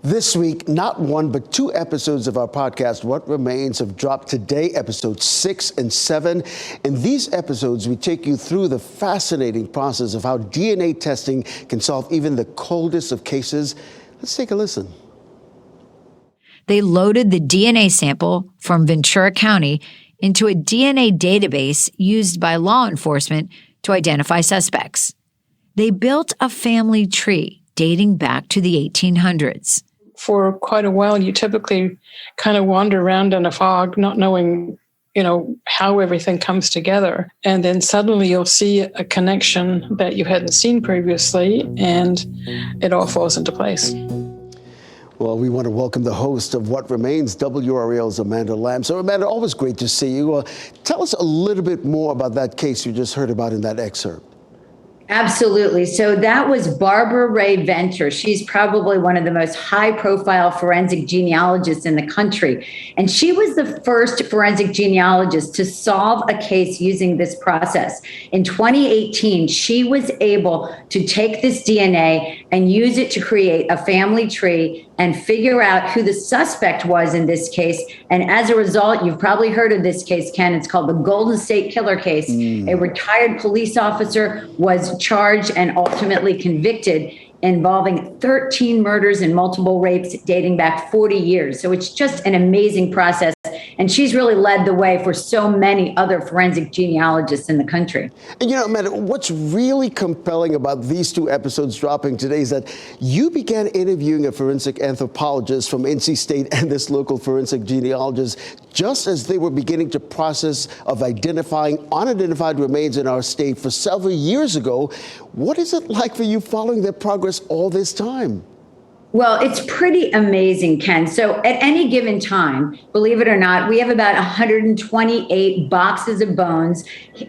This week, not one, but two episodes of our podcast, What Remains, have dropped today, episodes 6 and 7. In these episodes, we take you through the fascinating process of how DNA testing can solve even the coldest of cases. Let's take a listen. They loaded the DNA sample from Ventura County into a DNA database used by law enforcement to identify suspects. They built a family tree dating back to the 1800s. For quite a while, you typically kind of wander around in a fog, not knowing, how everything comes together. And then suddenly you'll see a connection that you hadn't seen previously, and it all falls into place. Well, we want to welcome the host of What Remains, WRAL's Amanda Lamb. So, Amanda, always great to see you. Tell us a little bit more about that case you just heard about in that excerpt. Absolutely. So that was Barbara Ray Venter. She's probably one of the most high-profile forensic genealogists in the country. And she was the first forensic genealogist to solve a case using this process. In 2018, she was able to take this DNA and use it to create a family tree and figure out who the suspect was in this case. And as a result, you've probably heard of this case, Ken. It's called the Golden State Killer case. A retired police officer was charged and ultimately convicted, involving 13 murders and multiple rapes dating back 40 years. So it's just an amazing process. And she's really led the way for so many other forensic genealogists in the country. And Amanda, what's really compelling about these two episodes dropping today is that you began interviewing a forensic anthropologist from NC State and this local forensic genealogist just as they were beginning the process of identifying unidentified remains in our state for several years ago. What is it like for you following their progress all this time? Well, it's pretty amazing, Ken. So at any given time, believe it or not, we have about 128 boxes of bones,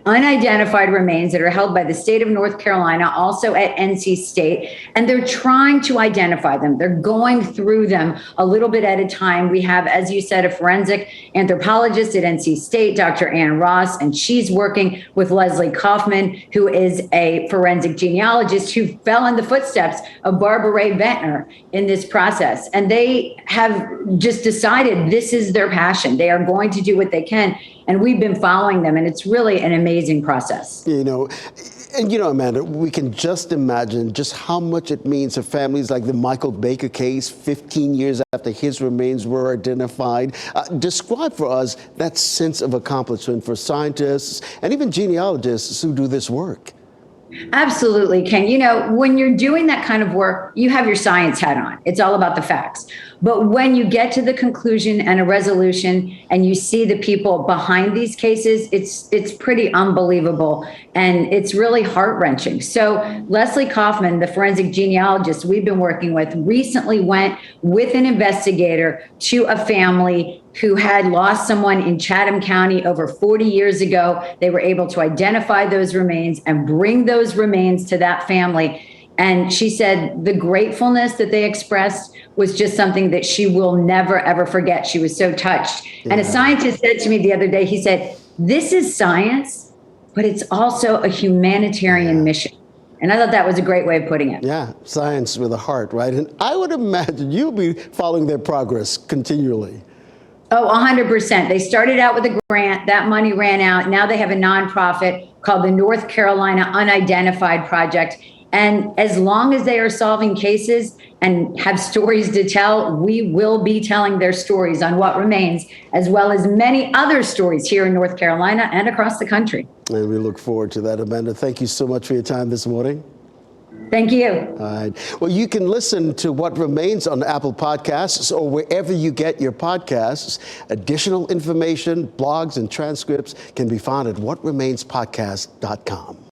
unidentified remains that are held by the state of North Carolina, also at NC State, and they're trying to identify them. They're going through them a little bit at a time. We have, as you said, a forensic anthropologist at NC State, Dr. Ann Ross, and she's working with Leslie Kaufman, who is a forensic genealogist who fell in the footsteps of Barbara Ray Venter in this process. And they have just decided this is their passion. They are going to do what they can. And we've been following them. And it's really an amazing process. Amanda, we can just imagine just how much it means for families like the Michael Baker case 15 years after his remains were identified. Describe for us that sense of accomplishment for scientists and even genealogists who do this work. Absolutely, Ken. When you're doing that kind of work, you have your science hat on. It's all about the facts. But when you get to the conclusion and a resolution and you see the people behind these cases, it's pretty unbelievable. And it's really heart-wrenching. So Leslie Kaufman, the forensic genealogist we've been working with, recently went with an investigator to a family who had lost someone in Chatham County over 40 years ago. They were able to identify those remains and bring those remains to that family. And she said the gratefulness that they expressed was just something that she will never, ever forget. She was so touched. Yeah. And a scientist said to me the other day, he said, this is science, but it's also a humanitarian mission. And I thought that was a great way of putting it. Yeah, science with a heart, right? And I would imagine you'll be following their progress continually. Oh, 100%. They started out with a grant. That money ran out. Now they have a nonprofit called the North Carolina Unidentified Project. And as long as they are solving cases and have stories to tell, we will be telling their stories on What Remains, as well as many other stories here in North Carolina and across the country. And we look forward to that, Amanda. Thank you so much for your time this morning. Thank you. All right. Well, you can listen to What Remains on Apple Podcasts or wherever you get your podcasts. Additional information, blogs, and transcripts can be found at whatremainspodcast.com.